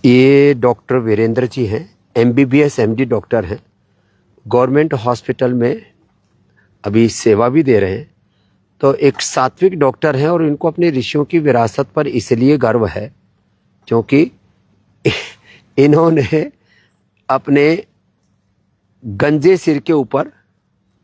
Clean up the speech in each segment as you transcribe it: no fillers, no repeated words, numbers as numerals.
ये डॉक्टर वीरेंद्र जी हैं, MBBS MD doctor हैं, गवर्नमेंट हॉस्पिटल में अभी सेवा भी दे रहे हैं। तो एक सात्विक डॉक्टर हैं और इनको अपने ऋषियों की विरासत पर इसलिए गर्व है क्योंकि इन्होंने अपने गंजे सिर के ऊपर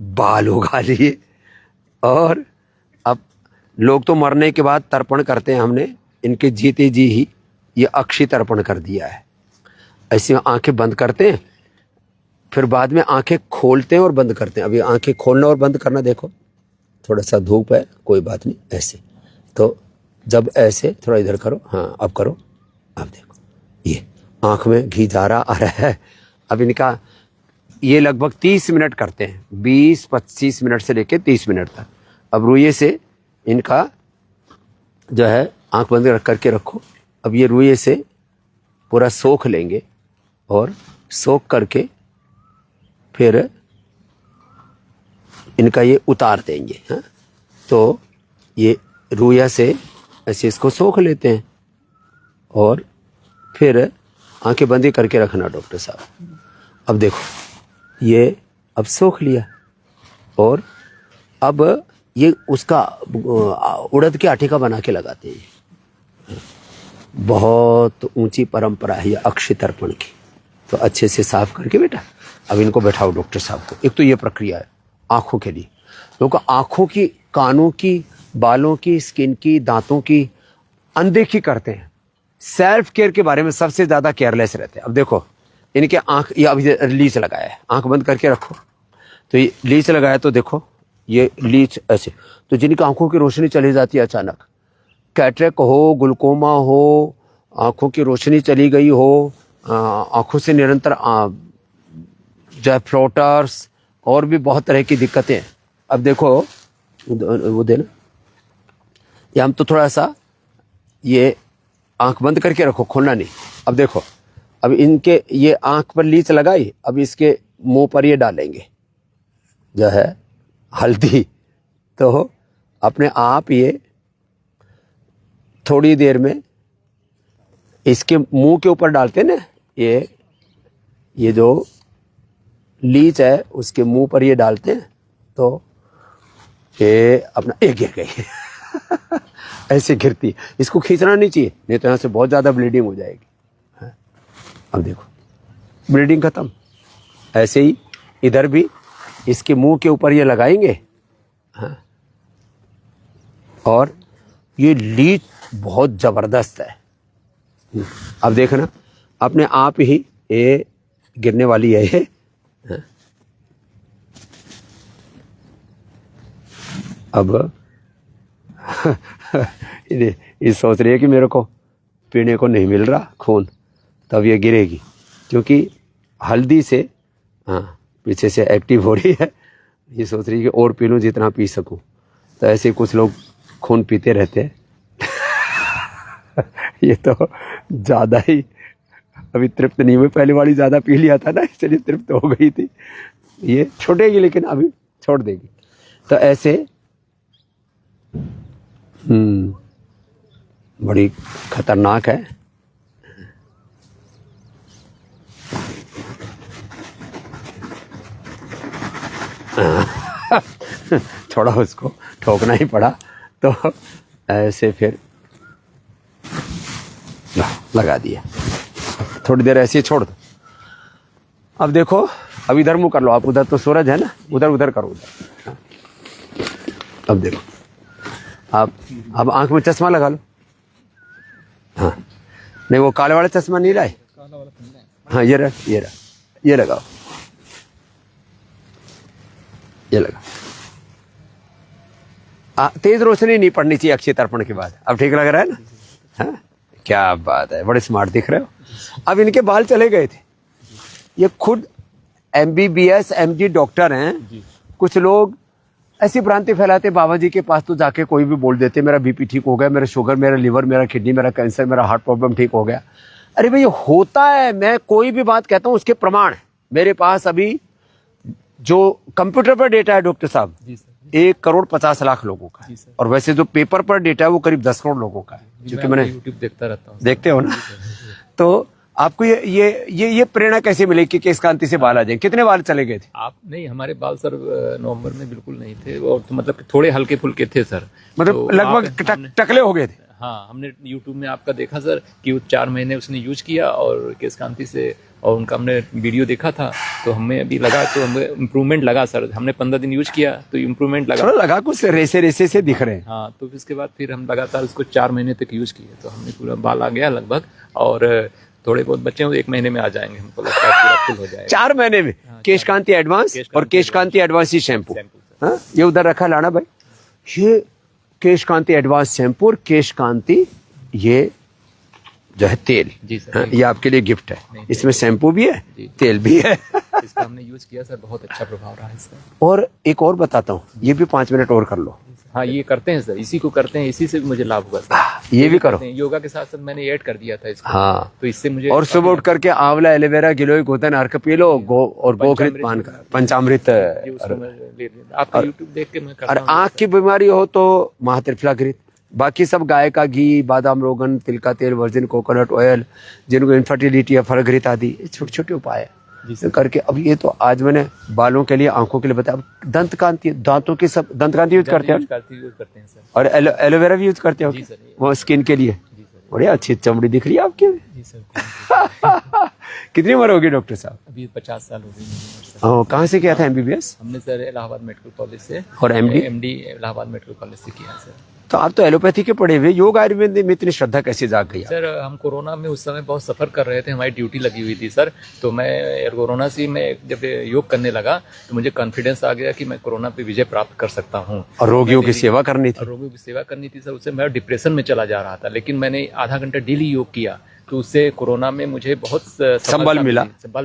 बाल उगा लिए और अब लोग तो मरने के बाद तर्पण करते हैं, हमने इनके जीते जी ही ये अक्षय तर्पण कर दिया है। ऐसे आंखें बंद करते हैं, फिर बाद में आंखें खोलते हैं और बंद करते हैं। अभी आंखें खोलना और बंद करना देखो, थोड़ा सा धूप है, कोई बात नहीं, ऐसे। तो जब ऐसे थोड़ा इधर करो, हाँ अब करो, अब देखो ये आंख में घी जा रहा आ रहा है। अब इनका ये लगभग 30 मिनट करते हैं, 20-25 मिनट से लेके 30 मिनट तक। अब रुइये से इनका जो है आंख बंद रख करके रखो। अब ये रुइये से पूरा सोख लेंगे और सोख करके फिर इनका ये उतार देंगे। हाँ, तो ये रुइया से ऐसे इसको सोख लेते हैं और फिर आंखें बंदी करके रखना डॉक्टर साहब। अब देखो ये अब सोख लिया और अब ये उसका उड़द के आटे का बना के लगाते हैं। बहुत ऊंची परंपरा है ये अक्षय तर्पण की। तो अच्छे से साफ करके बेटा अब इनको बैठाओ डॉक्टर साहब को। एक तो ये प्रक्रिया है आंखों के लिए, लोग आंखों की, कानों की, बालों की, स्किन की, दांतों की अनदेखी करते हैं। सेल्फ केयर के बारे में सबसे ज्यादा केयरलेस रहते हैं। अब देखो इनके आंख, ये अभी लीच लगाया है, आंख बंद करके रखो। तो ये लीच लगाया तो देखो ये लीच ऐसे, तो जिनकी आंखों की रोशनी चली जाती है अचानक, कैटरेक्ट हो, ग्लूकोमा हो, आंखों की रोशनी चली गई हो, आंखों से निरंतर जो फ्लोटर्स और भी बहुत तरह की दिक्कतें हैं। अब देखो वो देना, ये हम तो थोड़ा सा ये आंख बंद करके रखो, खोलना नहीं। अब देखो अब इनके ये आंख पर लीच लगाई, अब इसके मुंह पर ये डालेंगे जो है हल्दी। तो अपने आप ये थोड़ी देर में इसके मुंह के ऊपर डालते ना, ये जो लीच है उसके मुंह पर ये डालते हैं तो ये अपना एक गिर गई ऐसे गिरती। इसको खींचना नहीं चाहिए, नहीं तो यहाँ से बहुत ज़्यादा ब्लीडिंग हो जाएगी। अब देखो ब्लीडिंग खत्म। ऐसे ही इधर भी इसके मुंह के ऊपर ये लगाएंगे। हाँ, और ये लीच बहुत ज़बरदस्त है। अब देखना अपने आप ही ये गिरने वाली है ये। हाँ। अब ये सोच रही है कि मेरे को पीने को नहीं मिल रहा खून, तब ये गिरेगी क्योंकि हल्दी से हाँ पीछे से एक्टिव हो रही है। ये सोच रही है कि और पी लूँ जितना पी सकूं। तो ऐसे कुछ लोग खून पीते रहते हैं ये तो ज़्यादा ही अभी तृप्त नहीं हुई, पहले वाली ज़्यादा पी लिया था ना, इसलिए तृप्त हो गई थी। ये छोड़ेगी लेकिन अभी छोड़ देगी। तो ऐसे बड़ी खतरनाक है। थोड़ा उसको ठोकना ही पड़ा तो ऐसे फिर लगा दिया। थोड़ी देर ऐसे छोड़ दो। अब देखो अब इधर मुंह कर लो आप, उधर तो सूरज है ना, उधर उधर करो उधर। अब देखो अब आंख में चश्मा लगा लो। हाँ नहीं वो काले वाला चश्मा नहीं लाए, हाँ ये रहा ये रहा, ये लगाओ, ये लगा। तेज रोशनी नहीं पड़नी चाहिए अक्षय तर्पण के बाद। अब ठीक लग रहा है ना? हाँ क्या बात है, बड़े स्मार्ट दिख रहे हो। अब इनके बाल चले गए थे। ये खुद MBBS MD डॉक्टर हैं। कुछ लोग ऐसी भ्रांति फैलाते, बाबा जी के पास तो जाके कोई भी बोल देते मेरा BP ठीक हो गया, मेरा शुगर, मेरा लीवर, मेरा किडनी, मेरा कैंसर, मेरा हार्ट प्रॉब्लम ठीक हो गया। अरे भाई होता है, मैं कोई भी बात कहता हूँ उसके प्रमाण मेरे पास अभी जो कंप्यूटर पर डेटा है डॉक्टर साहब, 1,50,00,000 लोगों का है, और वैसे जो पेपर पर डेटा है वो करीब 10 करोड़ लोगों का है, क्योंकि मैंने यूट्यूब देखता रहता हूँ। देखते हो ना। तो आपको ये प्रेरणा कैसे मिली कि केश कांति से बाल आ जाए? कितने बाल चले गए थे? आप नहीं, हमारे बाल सर नवंबर में बिल्कुल नहीं थे, और तो मतलब थोड़े हल्के फुल्के थे सर, मतलब तो लगभग टकले हो गए थे। हाँ, हमने यूट्यूब में आपका देखा सर कि वो 4 महीने उसने यूज किया और केश कांति से, और उनका हमने वीडियो देखा था, तो हमें अभी लगा, तो हमें इम्प्रूवमेंट लगा सर। हमने 15 दिन यूज किया तो इम्प्रूवमेंट लगा, थोड़ा लगा कुछ रेसे से दिख रहे हैं। हाँ, तो इसके बाद फिर हम लगातार उसको 4 महीने तक यूज किए, तो हमने पूरा बाल आ गया लगभग, और थोड़े बहुत बच्चे हैं 1 महीने में आ जाएंगे, हमको लगता है पूरा फुल हो जाएगा 4 महीने में। केश कांति एडवांस और केश कांति एडवांस ही शैम्पू, हाँ ये उधर रखा लाना भाई, ये केश कांति एडवांस शैम्पू और केश कांति ये जो है तेल, जी सर, हाँ, ये आपके लिए गिफ्ट है। इसमें शैम्पू भी है, तेल भी है। इसका हमने यूज किया सर, बहुत अच्छा प्रभाव रहा है इसका। और एक और बताता हूँ, ये भी 5 मिनट और कर लो। हाँ, ये करते हैं सर, इसी को करते हैं, इसी से भी मुझे लाभ हुआ सर। ये भी करो, योगा के साथ साथ मैंने ऐड कर दिया था इसको, हाँ, तो इससे मुझे। और सुबह उठ करके आंवला, एलोवेरा, गिलोय, गोधन अर्क पी लो, और गोघृत पान का पंचामृत। आपका यूट्यूब देख के मैं करता और हूँ। आंख की बीमारी हो तो महात्रिफला घृत, बाकी सब गाय का घी, बादाम रोगन, तिल का तेल, वर्जिन कोकोनट ऑयल, जिनको इनफर्टिलिटी है, फरघृत आदि, छोटे छोटे उपाय है करके। अब ये तो आज मैंने बालों के लिए, आंखों के लिए बताया। दंत कांति, दांतों की सब दंत कांति यूज करते हैं, सर। और एलोवेरा भी यूज करते हो वो स्किन के लिए। बढ़िया, अच्छी चमड़ी दिख रही है आपकी। जी सर। कितनी उम्र होगी डॉक्टर साहब? अभी 50 साल हो गई। कहाँ से किया था एमबीबीएस? हमने सर इलाहाबाद मेडिकल कॉलेज से, और MD? MD Allahabad medical college से किया सर। तो आप तो एलोपैथी के पढ़े हुए, योग आयुर्वेद में इतनी श्रद्धा कैसे जाग गई? सर हम कोरोना में उस समय बहुत सफर कर रहे थे, हमारी ड्यूटी लगी हुई थी सर, तो मैं कोरोना से मैं जब योग करने लगा तो मुझे कॉन्फिडेंस आ गया कि मैं कोरोना पे विजय प्राप्त कर सकता हूँ, और रोगियों की सेवा करनी थी। रोगियों की सेवा करनी थी सर। उससे मैं डिप्रेशन में चला जा रहा था, लेकिन मैंने आधा घंटा डेली योग किया, तो उससे कोरोना में मुझे बहुत संबल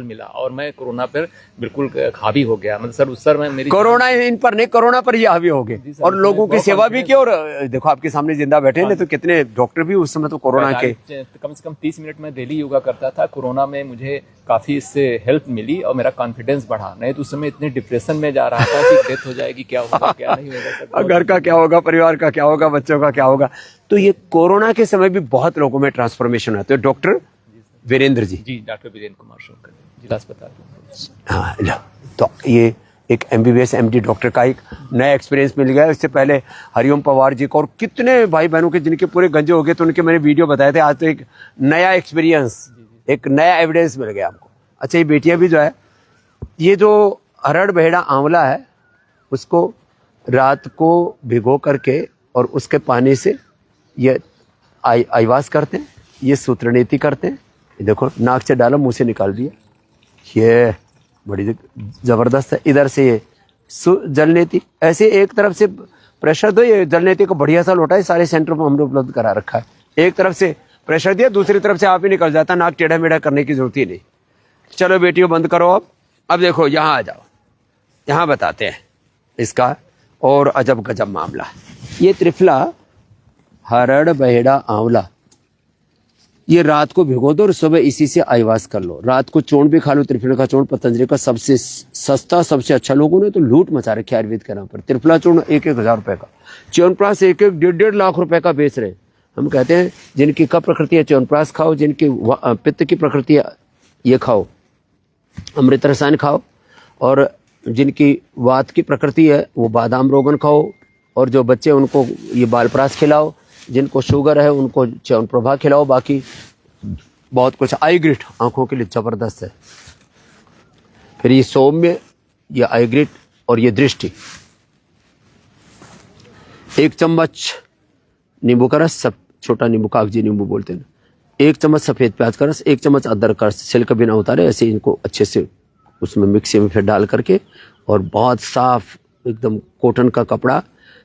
मिला, और मैं कोरोना पर बिल्कुल हावी हो गया। मतलब सर उस समय मेरी कोरोना इन पर नहीं, कोरोना पर ये हावी हो गए, और लोगों की सेवा भी की। और देखो आपके सामने जिंदा बैठे हैं, तो कितने डॉक्टर भी उस समय तो कोरोना के। कम से कम 30 मिनट में डेली योगा करता था। कोरोना में मुझे काफी इससे हेल्प मिली और मेरा कॉन्फिडेंस बढ़ा। नहीं तो उस समय इतने डिप्रेशन में जा रहा था कि डेथ हो जाएगी, क्या होगा क्या नहीं होगा, घर का क्या होगा, परिवार का क्या होगा, बच्चों का क्या होगा। तो ये कोरोना के समय भी बहुत लोगों में ट्रांसफॉर्मेशन आते हैं। Doctor Virendra ji, doctor Virendra Kumar shocker, जिला अस्पताल। हाँ, तो ये एक एमबीबीएस एमडी डॉक्टर का एक नया एक्सपीरियंस मिल गया। इससे पहले हरिओम पवार जी को और कितने भाई बहनों के जिनके पूरे गंजे हो गए, तो उनके मैंने वीडियो बताए थे। आज तो एक नया एक्सपीरियंस, एक नया एविडेंस मिल गया हमको। अच्छा, ये बेटियां भी जो है, ये जो हरड़ बहेड़ा आंवला है, उसको रात को भिगो करके और उसके पानी से ये आईवास करते हैं, ये सूत्रनेति करते हैं। देखो, नाक से डालो, मुंह से निकाल दिया, ये बड़ी जबरदस्त है। इधर से ये जलनेति, ऐसे एक तरफ से प्रेशर दो, ये जलनेति को बढ़िया सा लोटा है, सारे सेंटर में हमने उपलब्ध करा रखा है। एक तरफ से प्रेशर दिया, दूसरी तरफ से आप ही निकल जाता, नाक टेढ़ा मेढ़ा करने की जरूरत ही नहीं। चलो बेटियों, बंद करो अब देखो यहाँ आ जाओ, यहाँ बताते हैं इसका और अजब गजब मामला। ये त्रिफला, हरड़ बहेड़ा आंवला, ये रात को भिगो दो और सुबह इसी से आईवास कर लो। रात को चूर्ण भी खा लो, त्रिफला का चूर्ण पतंजलि का सबसे सस्ता, सबसे अच्छा। लोगों ने तो लूट मचा रखी है आयुर्वेद के नाम पर। त्रिफला चूर्ण 1,000 रुपए का, च्यवनप्राश 1,500 लाख रुपए का बेच रहे। हम कहते हैं जिनकी कफ प्रकृति है च्यवनप्राश खाओ, जिनकी पित्त की प्रकृति है ये खाओ, अमृत रसायन खाओ, और जिनकी वात की प्रकृति है वो बादाम रोगन खाओ, और जो बच्चे उनको ये बालप्रास खिलाओ, जिनको शुगर है उनको च्यवनप्रभा खिलाओ। बाकी बहुत कुछ। आईग्रिट आंखों के लिए जबरदस्त है। फिर ये सौम्य, ये आईग्रिट और ये दृष्टि। 1 चम्मच नींबू का रस, सब छोटा नींबू, कागजी नींबू बोलते हैं, 1 चम्मच सफेद प्याज का रस, 1 चम्मच अदरक का रस, छिलका बिना उतारे ऐसे इनको अच्छे से उसमें मिक्सी में फिर डाल करके, और बहुत साफ एकदम कॉटन का कपड़ा,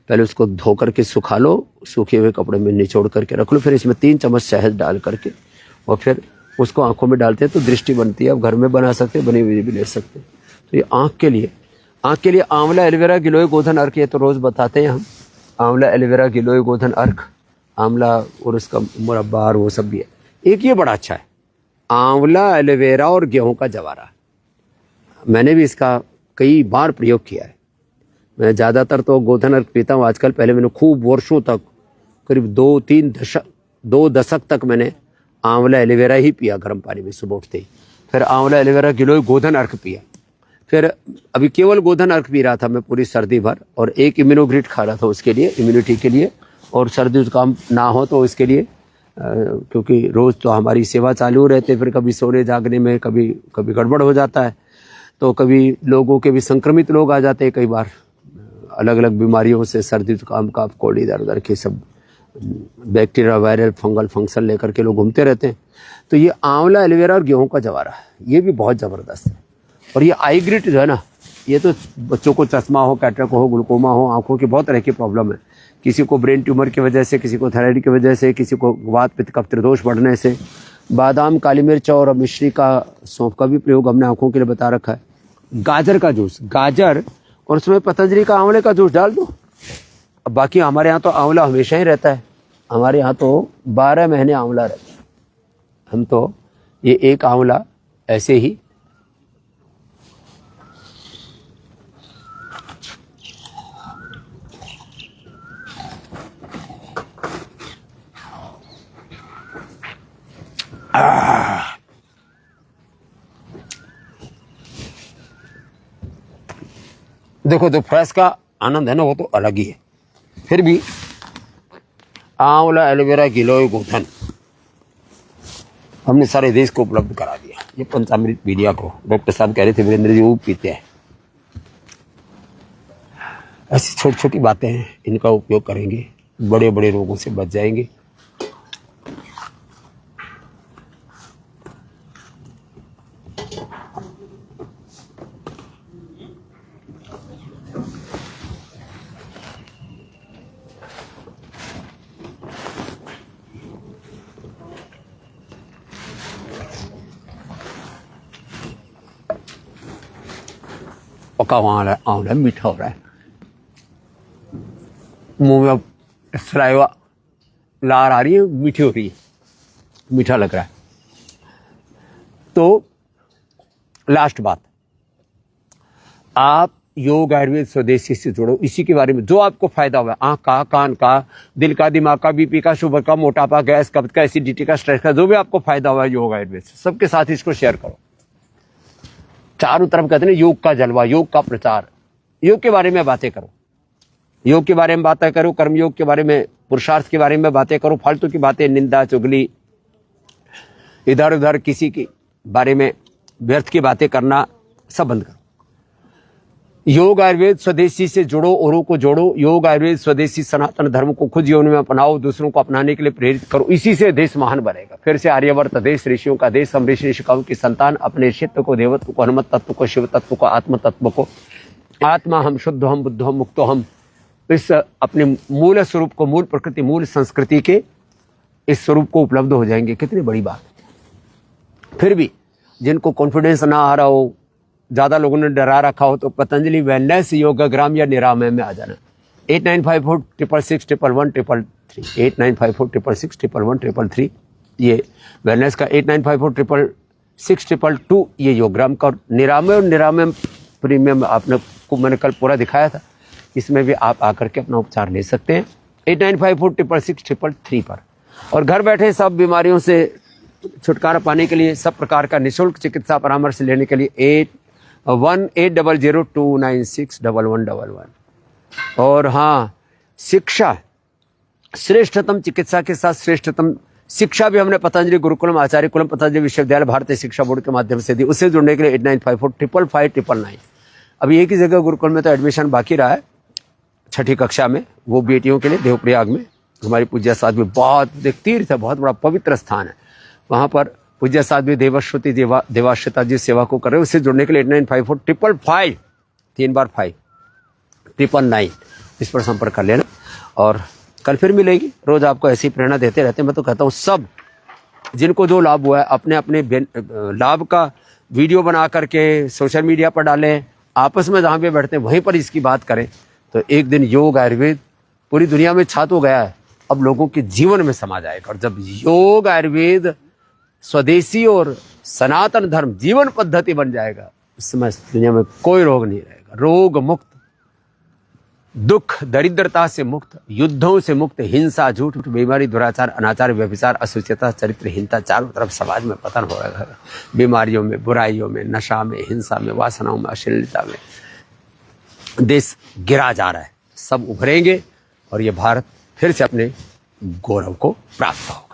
पहले उसको धो करके सुखा लो, सूखे हुए कपड़े में निचोड़ करके रख लो। फिर इसमें 3 चम्मच शहद डाल करके और फिर उसको आंखों में डालते हैं तो दृष्टि बनती है। आप घर में बना सकते हैं, बनी हुई भी ले सकते हैं। तो ये आंख के लिए आंवला, एलोवेरा, गिलोय, गोधन, अर्क, ये तो रोज बताते हैं हम। आंवला, एलोवेरा, गिलोय, गोधन, अर्क, आंवला और उसका मुरब्बा और वो सब भी है। एक ये बड़ा अच्छा है, आंवला, एलोवेरा और गेहूं का जवारा। मैंने भी इसका कई बार प्रयोग किया है। मैं ज़्यादातर तो गोधन अर्क पीता हूँ आजकल। पहले मैंने खूब वर्षों तक, करीब 2 दशक तक मैंने आंवला एलोवेरा ही पिया गर्म पानी में सुबह उठते ही। फिर आंवला एलोवेरा गिलोय गोधन अर्क पिया। फिर अभी केवल गोधन अर्क पी रहा था मैं पूरी सर्दी भर, और एक इम्यूनोग्रिड खा रहा था उसके लिए, इम्यूनिटी के लिए, और सर्दी जुकाम ना हो तो इसके लिए, क्योंकि रोज़ तो हमारी सेवा चालू रहते, फिर कभी सोने जागने में कभी गड़बड़ हो जाता है, तो कभी लोगों के भी संक्रमित लोग आ जाते हैं कई बार अलग अलग बीमारियों से, सर्दी जुकाम का, कोल्ड, इधर उधर के सब बैक्टीरिया, वायरल, फंगल फंक्शन लेकर के लोग घूमते रहते हैं। तो ये आंवला एलोवेरा और गेहूं का जवारा ये भी बहुत ज़बरदस्त है। और ये आई ग्रिट जो है ना, ये तो बच्चों को चश्मा हो, कैटरेक्ट हो, ग्लूकोमा हो, आंखों की बहुत तरह की प्रॉब्लम है। किसी को ब्रेन ट्यूमर की वजह से, किसी को थायराइड की वजह से, किसी को वात पित्त कफ त्रिदोष बढ़ने से। बादाम, काली मिर्च और मिश्री का, सौंफ का भी प्रयोग हमने आंखों के लिए बता रखा है। गाजर का जूस, गाजर और उसमें पतंजलि का आंवले का जूस डाल दो। अब बाकी हमारे यहाँ तो आंवला हमेशा ही रहता है, हमारे यहाँ तो 12 महीने आंवला रहता है। हम तो ये एक आंवला ऐसे ही देखो, तो फ्रेश का आनंद है ना, वो तो अलग ही है। फिर भी आंवला एलोवेरा गिलोय गोधन हमने सारे देश को उपलब्ध करा दिया। ये पंचामृत मीडिया को डॉक्टर साहब कह रहे थे वीरेंद्र जी वो पीते हैं। ऐसी छोटी छोटी बातें हैं, इनका उपयोग करेंगे, बड़े बड़े रोगों से बच जाएंगे। पका हुआ आंवला मीठा हो रहा है, मुंह में सलाइवा, लार आ रही है, मीठी हो रही है, मीठा लग रहा है। तो लास्ट बात, आप योग आयुर्वेद स्वदेशी से जुड़ो। इसी के बारे में जो आपको फायदा हुआ, आंख का, कान का, दिल का, दिमाग का, बीपी का, शुगर का, मोटापा, गैस, कब्ज का, एसिडिटी का, स्ट्रेस का, जो भी आपको फायदा हुआ योग आयुर्वेद से, सबके साथ इसको शेयर करो। चारों तरफ कहते हैं योग का जलवा, योग का प्रचार, योग के बारे में बातें करो, योग के बारे में बातें करो, कर्मयोग के बारे में, पुरुषार्थ के बारे में बातें करो। फालतू की बातें, निंदा, चुगली, इधर उधर किसी के बारे में व्यर्थ की बातें करना सब बंद करो। योग आयुर्वेद स्वदेशी से जुड़ो, औरों को जोड़ो। योग आयुर्वेद स्वदेशी सनातन धर्म को खुद जीवन में अपनाओ, दूसरों को अपनाने के लिए प्रेरित करो। इसी से देश महान बनेगा। फिर से आर्यवर्त देश, ऋषियों का देश, हम ऋषि ऋषिकाओं की संतान, अपने क्षेत्र को, देवत्व को, हनुमत तत्व को, शिव तत्व को, आत्म तत्व को, आत्मा हम, शुद्ध हम, बुद्ध हम, मुक्तो हम, इस अपने मूल स्वरूप को, मूल प्रकृति, मूल संस्कृति के इस स्वरूप को उपलब्ध हो जाएंगे। कितनी बड़ी बात। फिर भी जिनको कॉन्फिडेंस ना आ रहा हो, ज्यादा लोगों ने डरा रखा हो, तो पतंजलि वेलनेस योगाग्राम या निरामय में आ जाना। 895466111133 8954661133 ये वेलनेस का, 89546622 ये योगग्राम का, और निरामय प्रीमियम आपने को मैंने कल पूरा दिखाया था, इसमें भी आप आकर के अपना उपचार ले सकते हैं 8954666633 पर। और घर बैठे सब बीमारियों से छुटकारा पाने के लिए, सब प्रकार का निःशुल्क चिकित्सा परामर्श लेने के लिए 810029611111। और हाँ, शिक्षा, श्रेष्ठतम चिकित्सा के साथ श्रेष्ठतम शिक्षा भी हमने पतंजलि गुरुकुलम, आचार्य कुलम, पतंजलि विश्वविद्यालय, भारतीय शिक्षा बोर्ड के माध्यम से दी। उससे जुड़ने के लिए 8954555999। अभी एक ही जगह गुरुकुल में तो एडमिशन बाकी रहा है, 6ठी कक्षा में, वो बेटियों के लिए देवप्रयाग में। हमारी पूज्य साध्वी, बहुत तीर्थ है, बहुत बड़ा पवित्र स्थान है, वहाँ पर पूज्य साध्वी देवश्रुति देवाश्रिता जी सेवा को कर रहे हैं। उससे जुड़ने के लिए 895455 3 बार 5 999 इस पर संपर्क कर लेना। और कल फिर मिलेगी। रोज आपको ऐसी प्रेरणा देते रहते हैं। मैं तो कहता हूँ सब जिनको जो लाभ हुआ है अपने अपने लाभ का वीडियो बना करके सोशल मीडिया पर डालें, आपस में जहाँ पे बैठते हैं वहीं पर इसकी बात करें, तो एक दिन योग आयुर्वेद पूरी दुनिया में छा तो गया है, अब लोगों के जीवन में समा जाएगा। और जब योग आयुर्वेद स्वदेशी और सनातन धर्म जीवन पद्धति बन जाएगा, उस समय दुनिया में कोई रोग नहीं रहेगा। रोग मुक्त दुख दरिद्रता से मुक्त, युद्धों से मुक्त, हिंसा, झूठ, बीमारी, दुराचार, अनाचार, व्यभिचार, अस्वच्छता, चरित्रहीनता, चारों तरफ समाज में पतन हो रहा है। बीमारियों में, बुराइयों में, नशा में, हिंसा में, वासनाओं में, अश्लीलता में देश गिरा जा रहा है। सब उभरेंगे और ये भारत फिर से अपने गौरव को प्राप्त हो।